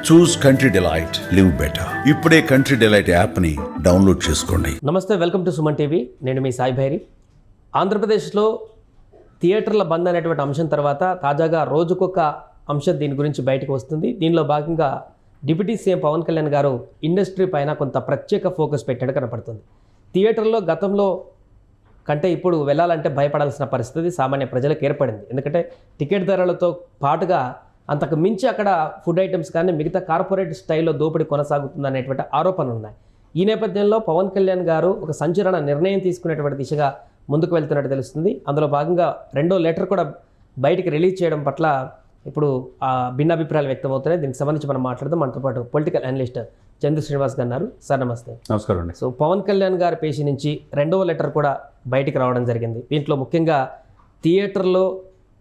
చూస్ country delight, live better. ఇప్పుడే country delight యాప్ని download చేసుకోండి. నమస్తే, వెల్కమ్ టు సుమన్ టీవీ. నేను మీ సాయి భైరి. ఆంధ్రప్రదేశ్లో థియేటర్ల బంద్ అనేటువంటి అంశం తర్వాత తాజాగా రోజుకొక అంశం దీని గురించి బయటకు వస్తుంది. దీనిలో భాగంగా డిప్యూటీ సీఎం పవన్ కళ్యాణ్ గారు ఇండస్ట్రీ పైన కొంత ప్రత్యేక ఫోకస్ పెట్టడం కనపడుతుంది. థియేటర్లో గతంలో కంటే ఇప్పుడు వెళ్ళాలంటే భయపడాల్సిన పరిస్థితి సామాన్య ప్రజలకు ఏర్పడింది. ఎందుకంటే టికెట్ ధరలతో పాటుగా అంతకు మించి అక్కడ ఫుడ్ ఐటమ్స్ కానీ మిగతా కార్పొరేట్ స్టైల్లో దోపిడీ కొనసాగుతుంది అనేటువంటి ఆరోపణలు ఉన్నాయి. ఈ నేపథ్యంలో పవన్ కళ్యాణ్ గారు ఒక సంచలన నిర్ణయం తీసుకునేటువంటి దిశగా ముందుకు వెళ్తున్నట్టు తెలుస్తుంది. అందులో భాగంగా రెండో లెటర్ కూడా బయటికి రిలీజ్ చేయడం పట్ల ఇప్పుడు భిన్నాభిప్రాయాలు వ్యక్తమవుతున్నాయి. దీనికి సంబంధించి మనం మాట్లాడదాం. మనతో పాటు పొలిటికల్ అనలిస్ట్ చంద్ర శ్రీనివాస్ గారు ఉన్నారు. సార్ నమస్తే. నమస్కారం అండి. సో పవన్ కళ్యాణ్ గారి పేజీ నుంచి రెండవ లెటర్ కూడా బయటికి రావడం జరిగింది. దీంట్లో ముఖ్యంగా థియేటర్లో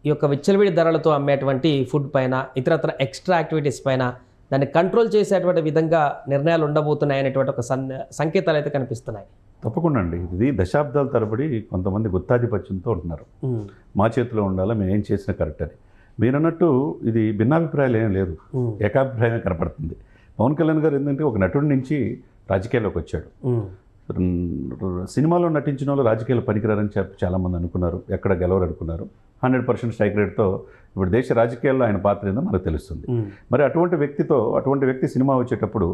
ఈ యొక్క విచ్చలవిడి ధరలతో అమ్మేటువంటి ఫుడ్ పైన, ఇతరత్ర ఎక్స్ట్రా యాక్టివిటీస్ పైన దాన్ని కంట్రోల్ చేసేటువంటి విధంగా నిర్ణయాలు ఉండబోతున్నాయి అనేటువంటి ఒక సంకేతాలు అయితే కనిపిస్తున్నాయి. తప్పకుండా అండి. ఇది దశాబ్దాల తరబడి కొంతమంది గుత్తాధిపత్యంతో ఉంటున్నారు. మా చేతిలో ఉండాలా, మేము ఏం చేసినా కరెక్ట్ అని. మీరు అన్నట్టు ఇది భిన్నాభిప్రాయాలు ఏం లేదు, ఏకాభిప్రాయమే కనపడుతుంది. పవన్ కళ్యాణ్ గారు ఏంటంటే ఒక నటుడి నుంచి రాజకీయాల్లోకి వచ్చాడు. సినిమాలో నటించిన వాళ్ళు రాజకీయాలు పనికిరారని చెప్పి చాలామంది అనుకున్నారు, ఎక్కడ గెలవరు అనుకున్నారు. 100% స్ట్రైక్ రేట్తో ఇప్పుడు దేశ రాజకీయాల్లో ఆయన పాత్ర ఏందో మనకు తెలుస్తుంది. మరి అటువంటి వ్యక్తి సినిమా వచ్చేటప్పుడు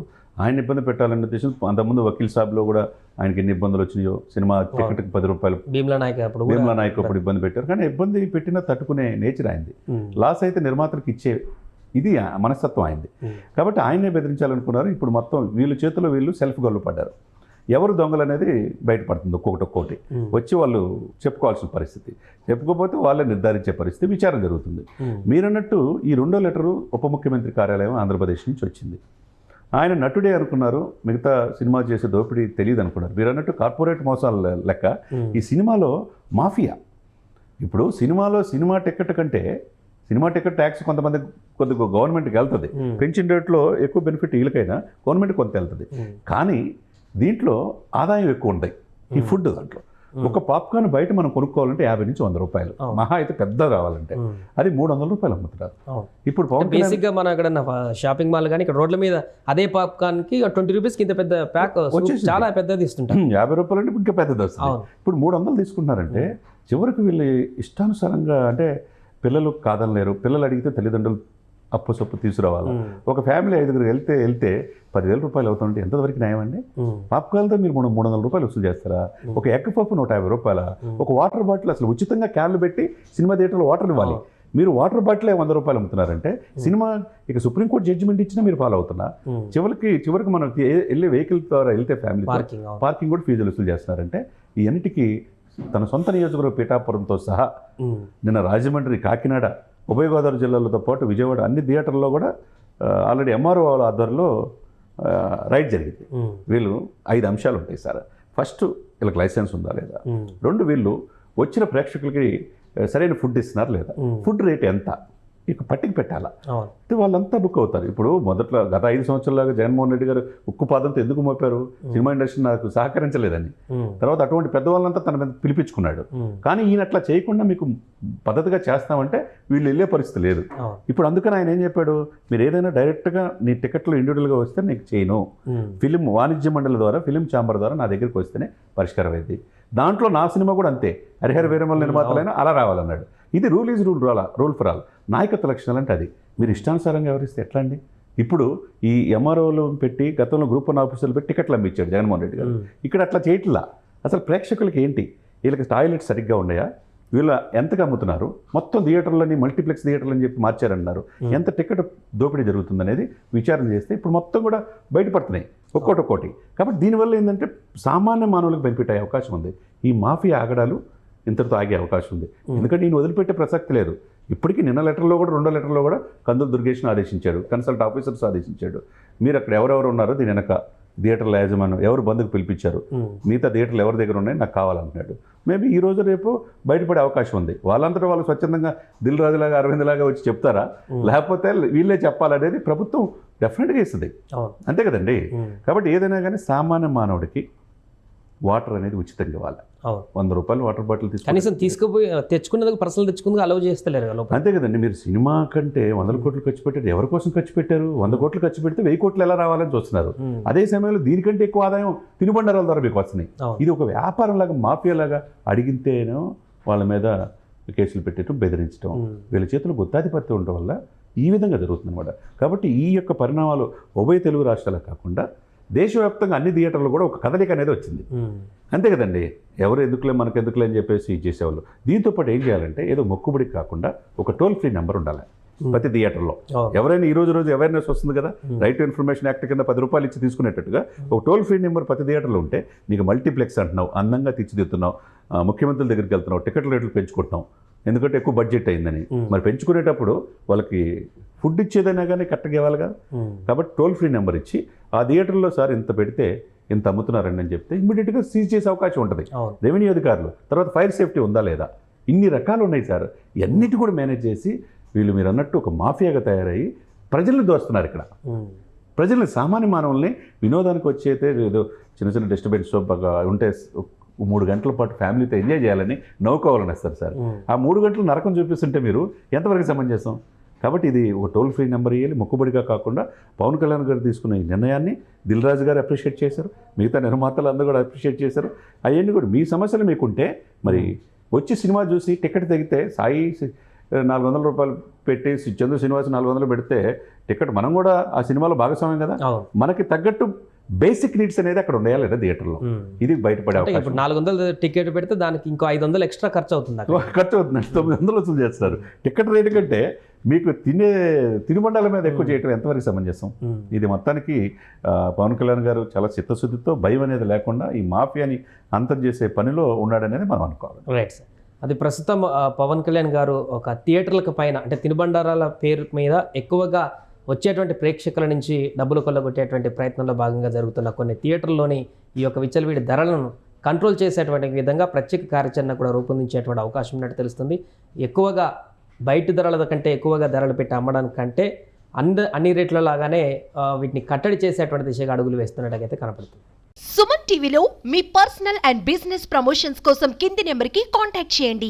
ఆయన ఇబ్బంది పెట్టాలనే ఉద్దేశం. అంతకుముందు వకీల్ సాబ్లో కూడా ఆయనకి ఎన్ని ఇబ్బందులు వచ్చినాయో, సినిమా టికెట్కి 10 రూపాయలు భీమ్లా నాయక్ అప్పుడు ఇబ్బంది పెట్టారు. కానీ ఇబ్బంది పెట్టినా తట్టుకునే నేచర్ అయింది. లాస్ అయితే నిర్మాతలకు ఇచ్చే ఇది మనస్తత్వం అయింది. కాబట్టి ఆయనే బెదిరించాలనుకున్నారు. ఇప్పుడు మొత్తం వీళ్ళు చేతిలో వీళ్ళు సెల్ఫ్ గొల్లు పడ్డారు. ఎవరు దొంగలు అనేది బయటపడుతుంది. ఒక్కొక్కటి వచ్చి వాళ్ళు చెప్పుకోవాల్సిన పరిస్థితి, చెప్పుకోకపోతే వాళ్ళే నిర్ధారించే పరిస్థితి, విచారణ జరుగుతుంది. మీరన్నట్టు ఈ రెండో లెటరు ఉప ముఖ్యమంత్రి కార్యాలయం ఆంధ్రప్రదేశ్ నుంచి వచ్చింది. ఆయన నటుడే అనుకున్నారు, మిగతా సినిమా చేసే దోపిడీ తెలియదు అనుకున్నారు. మీరు అన్నట్టు కార్పొరేట్ మోసాల లెక్క ఈ సినిమాలో మాఫియా. ఇప్పుడు సినిమా టికెట్ కంటే సినిమా టికెట్ ట్యాక్స్ కొద్దిగా గవర్నమెంట్కి వెళ్తుంది. పెంచిన రేట్లో ఎక్కువ బెనిఫిట్ వీళ్ళకైనా గవర్నమెంట్ కొంత వెళ్తుంది. కానీ దీంట్లో ఆదాయం ఎక్కువ ఉంటాయి ఈ ఫుడ్ దాంట్లో. ఒక పాప్కార్న్ బయట మనం కొనుక్కోవాలంటే 50 నుంచి 100 రూపాయలు, మహా అయితే పెద్ద రావాలంటే అది 300 రూపాయలు అమ్ముతున్నారు. ఇప్పుడు బేసిక్గా మనం అక్కడ షాపింగ్ మాల్ కానీ ఇక్కడ రోడ్ల మీద అదే పాప్కార్న్ కి 20 రూపీస్కి ఇంత పెద్ద ప్యాక్ వచ్చేసి చాలా పెద్దది ఇస్తుంటారు. 50 రూపాయలు అంటే ఇంకా పెద్దది వస్తుంది. ఇప్పుడు 300 తీసుకుంటున్నారంటే చివరికి వీళ్ళు ఇష్టానుసారంగా, అంటే పిల్లలు కాదనలేరు. పిల్లలు అడిగితే తల్లిదండ్రులు అప్పు సొప్పు తీసుకురావాలి. ఒక ఫ్యామిలీ 5 వెళ్తే 10,000 రూపాయలు అవుతుంటే ఎంతవరకు న్యాయం అండి? పాప్కార్న్తో మీరు 300 రూపాయలు వసూలు చేస్తారా? ఒక ఎగ్ పప్పు 150 రూపాయల, ఒక వాటర్ బాటిల్ అసలు ఉచితంగా క్యాన్లు పెట్టి సినిమా థియేటర్లో వాటర్ ఇవ్వాలి. మీరు వాటర్ బాటిలే 100 రూపాయలు అమ్ముతున్నారంటే సినిమా ఇక సుప్రీంకోర్టు జడ్జిమెంట్ ఇచ్చినా మీరు ఫాలో అవుతున్నా. చివరికి మనం వెళ్ళే వెహికల్ ద్వారా వెళ్తే ఫ్యామిలీ పార్కింగ్ కూడా ఫీజులు వసూలు చేస్తున్నారంటే ఈ అన్నిటికీ తన సొంత నియోజకవర్గ పిఠాపురంతో సహా నిన్న రాజమండ్రి, కాకినాడ, ఉభయ గోదావరి జిల్లాలతో పాటు విజయవాడ అన్ని థియేటర్లో కూడా ఆల్రెడీ ఎంఆర్ఓ వాళ్ళ ఆధ్వర్యంలో రైడ్ జరిగింది. వీళ్ళు 5 అంశాలు ఉంటాయి సార్. ఫస్ట్, వీళ్ళకి లైసెన్స్ ఉందా లేదా. 2, వీళ్ళు వచ్చిన ప్రేక్షకులకి సరైన ఫుడ్ ఇస్తున్నారు లేదా, ఫుడ్ రేట్ ఎంత, ఇక పట్టికి పెట్టాలా. అయితే వాళ్ళంతా బుక్ అవుతారు. ఇప్పుడు మొదట్లో గత 5 సంవత్సరాలుగా జగన్మోహన్ రెడ్డి గారు ఉక్కు పాదంతో ఎందుకు మోపారు? సినిమా ఇండస్ట్రీ నాకు సహకరించలేదని. తర్వాత అటువంటి పెద్దవాళ్ళంతా తన మీద పిలిపించుకున్నాడు. కానీ ఈయన అట్లా చేయకుండా మీకు పద్ధతిగా చేస్తామంటే వీళ్ళు వెళ్ళే పరిస్థితి లేదు. ఇప్పుడు అందుకని ఆయన ఏం చెప్పాడు, మీరు ఏదైనా డైరెక్ట్గా నీ టికెట్లు ఇండివిజువల్గా వస్తే నీకు చేయను, ఫిలిం వాణిజ్య మండలి ద్వారా, ఫిలిం ఛాంబర్ ద్వారా నా దగ్గరికి వస్తేనే పరిష్కారం అయింది. దాంట్లో నా సినిమా కూడా అంతే, హరిహర వీరమల నిర్మాతలైనా అలా రావాలన్నాడు. ఇది రూల్ ఫర్ ఆల్. నాయకత్వ లక్షణాలు అంటే అది. మీరు ఇష్టానుసారంగా ఎవరిస్తే ఎట్లా అండి? ఇప్పుడు ఈ ఎంఆర్ఓలు పెట్టి గతంలో గ్రూప్ 1 ఆఫీసర్లు పెట్టి టికెట్లు అమ్మించాడు జగన్మోహన్ రెడ్డి గారు. ఇక్కడ అట్లా చేయట్లా. అసలు ప్రేక్షకులకి ఏంటి, వీళ్ళకి టాయిలెట్స్ సరిగ్గా ఉన్నాయా, వీళ్ళ ఎంతగా అమ్ముతున్నారు, మొత్తం థియేటర్లని మల్టీప్లెక్స్ థియేటర్లు అని చెప్పి మార్చారన్నారు, ఎంత టికెట్ దోపిడీ జరుగుతుందనేది విచారణ చేస్తే ఇప్పుడు మొత్తం కూడా బయటపడుతున్నాయి ఒక్కోటి. కాబట్టి దీనివల్ల ఏంటంటే సామాన్య మానవులకు బెనిఫిట్ అయ్యే అవకాశం ఉంది. ఈ మాఫియా ఆగడాలు ఇంతటితో ఆగే అవకాశం ఉంది. ఎందుకంటే నేను వదిలిపెట్టే ప్రసక్తి లేదు. ఇప్పటికీ నిన్న లెటర్లో కూడా, 2వ లెటర్లో కూడా కందులు దుర్గేష్ను ఆదేశించాడు, కన్సల్ట్ ఆఫీసర్స్ ఆదేశించాడు. మీరు అక్కడ ఎవరెవరు ఉన్నారో దీని వెనక థియేటర్ల యాజమాన్యం ఎవరు బంధుకు పిలిపించారు, మిగతా థియేటర్లు ఎవరి దగ్గర ఉన్నాయి నాకు కావాలంటున్నాడు. మేబీ ఈ రోజు రేపు బయటపడే అవకాశం ఉంది. వాళ్ళంతటా వాళ్ళు స్వచ్ఛందంగా దిల్ రాజులాగా, అరవింద్ లాగా వచ్చి చెప్తారా, లేకపోతే వీళ్ళే చెప్పాలనేది ప్రభుత్వం డెఫినెట్గా ఇస్తుంది. అంతే కదండి. కాబట్టి ఏదైనా కానీ సామాన్య మానవుడికి వాటర్ అనేది ఉచితంగా ఇవ్వాలి. అవును. 100 రూపాయలు వాటర్ బాటిల్ తీసుకుని కనీసం తీసుకుపోయి తెచ్చుకున్నది పర్సనల్ తెచ్చుకుందుకు అలౌ చేస్తలేరు కదా లోపల. అంతే కదండి. మీరు సినిమా కంటే 100 కోట్లు ఖర్చు పెట్టారు, ఎవరి కోసం ఖర్చు పెట్టారు? 100 కోట్లు ఖర్చు పెడితే 1000 కోట్లు ఎలా రావాలని చూస్తున్నారు. అదే సమయంలో దీనికంటే ఎక్కువ ఆదాయం తినుబండారాల ద్వారా మీకు వస్తున్నాయి. ఇది ఒక వ్యాపారం లాగా, మాఫియా లాగా. అడిగితేనో వాళ్ళ మీద కేసులు పెట్టడం, బెదిరించడం, వీళ్ళ చేతులు గుత్తాధిపత్యం ఉండటం వల్ల ఈ విధంగా జరుగుతుందన్నమాట. కాబట్టి ఈ యొక్క పరిణామాలు ఉభయ తెలుగు రాష్ట్రాలకు కాకుండా దేశవ్యాప్తంగా అన్ని థియేటర్లు కూడా ఒక కదలిక అనేది వచ్చింది. అంతే కదండి. ఎవరు ఎందుకులే మనకు ఎందుకులే అని చెప్పేసి చేసేవాళ్ళు. దీంతో పాటు ఏం చేయాలంటే ఏదో మొక్కుబడికి కాకుండా ఒక టోల్ ఫ్రీ నెంబర్ ఉండాలి ప్రతి థియేటర్లో. ఎవరైనా ఈ రోజు అవేర్నెస్ వస్తుంది కదా, రైట్ టు ఇన్ఫర్మేషన్ యాక్ట్ కింద 10 రూపాయలు ఇచ్చి తీసుకునేటట్టుగా ఒక టోల్ ఫ్రీ నెంబర్ ప్రతి థియేటర్లో ఉంటే నీకు మల్టీప్లెక్స్ అంటున్నావు, అందంగా తీర్చిదిద్దుతున్నావు, ముఖ్యమంత్రుల దగ్గరికి వెళ్తున్నావు, టికెట్ల రేట్లు పెంచుకుంటున్నావు, ఎందుకంటే ఎక్కువ బడ్జెట్ అయిందని. మరి పెంచుకునేటప్పుడు వాళ్ళకి ఫుడ్ ఇచ్చేదైనా కానీ కరెక్ట్గా ఇవ్వాలి కదా. కాబట్టి టోల్ ఫ్రీ నెంబర్ ఇచ్చి ఆ థియేటర్లో సార్ ఇంత పెడితే ఇంత అమ్ముతున్నారండి అని చెప్తే ఇమ్మీడియట్గా సీజ్ చేసే అవకాశం ఉంటుంది రెవెన్యూ అధికారులు. తర్వాత ఫైర్ సేఫ్టీ ఉందా లేదా, ఇన్ని రకాలు ఉన్నాయి సార్. ఇవన్నిటి కూడా మేనేజ్ చేసి వీళ్ళు మీరు అన్నట్టు ఒక మాఫియాగా తయారయ్యి ప్రజల్ని దోస్తున్నారు. ఇక్కడ ప్రజల్ని, సామాన్య మానవుల్ని వినోదానికి వచ్చేతే ఏదో చిన్న చిన్న డిస్టర్బెన్స్ బాగా ఉంటే 3 గంటల పాటు ఫ్యామిలీతో ఎంజాయ్ చేయాలని నవ్వుకోవాలని వస్తారు సార్. ఆ 3 గంటలు నరకం చూపిస్తుంటే మీరు ఎంతవరకు సమంజసం? కాబట్టి ఇది ఒక టోల్ ఫ్రీ నెంబర్ ఇవ్వాలి, మొక్కుబడిగా కాకుండా. పవన్ కళ్యాణ్ గారు తీసుకున్న ఈ నిర్ణయాన్ని దిల్ రాజు గారు అప్రిషియేట్ చేశారు, మిగతా నిర్మాతలు అందరూ కూడా అప్రిషియేట్ చేశారు. అవన్నీ కూడా మీ సమస్యలు మీకుంటే మరి వచ్చి సినిమా చూసి టికెట్ తెగితే సాయి 400 రూపాయలు పెట్టి చంద్ర శ్రీనివాస్ 400 పెడితే టికెట్ మనం కూడా ఆ సినిమాలో భాగస్వామ్యం కదా. మనకి తగ్గట్టు బేసిక్ నీడ్స్ అనేది అక్కడ ఉండాలి లేదా థియేటర్లో. ఇది బయటపడే అవకాశం. ఇప్పుడు 400 టికెట్ పెడితే దానికి ఇంకో 500 ఎక్స్ట్రా ఖర్చు అవుతుంది. 900 వసూలు చేస్తారు. టికెట్ రేటు కంటే మీకు తినుబండాల మీద ఎక్కువ చేయటం ఎంతవరకు సమంజసం? ఇది మొత్తానికి పవన్ కళ్యాణ్ గారు చాలా చిత్తశుద్ధితో, భయం అనేది లేకుండా ఈ మాఫియాని అంతం చేసే పనిలో ఉన్నాడనేది మనం అనుకోవాలి. Right sir. అది ప్రస్తుతం పవన్ కళ్యాణ్ గారు ఒక థియేటర్లకు పైన అంటే తినుబండారాల పేరు మీద ఎక్కువగా వచ్చేటువంటి ప్రేక్షకుల నుంచి డబ్బులు కొల్లగొట్టేటువంటి ప్రయత్నంలో భాగంగా జరుగుతున్న కొన్ని థియేటర్లోని ఈ యొక్క విచ్చలవిడి ధరలను కంట్రోల్ చేసేటువంటి విధంగా ప్రత్యేక కార్యాచరణ కూడా రూపొందించేటువంటి అవకాశం ఉన్నట్టు తెలుస్తుంది. ఎక్కువగా బయట ధరల కంటే ఎక్కువగా ధరలు పెట్టి అమ్మడానికి కంటే అన్ని రేట్ల లాగానే వీటిని కట్టడి చేసేటువంటి దిశగా అడుగులు వేస్తున్నట్టుగా కనపడుతుంది. సుమన్ టీవీలో మీ పర్సనల్ అండ్ బిజినెస్ ప్రమోషన్స్ కోసం కింది నెంబర్కి కాంటాక్ట్ చేయండి.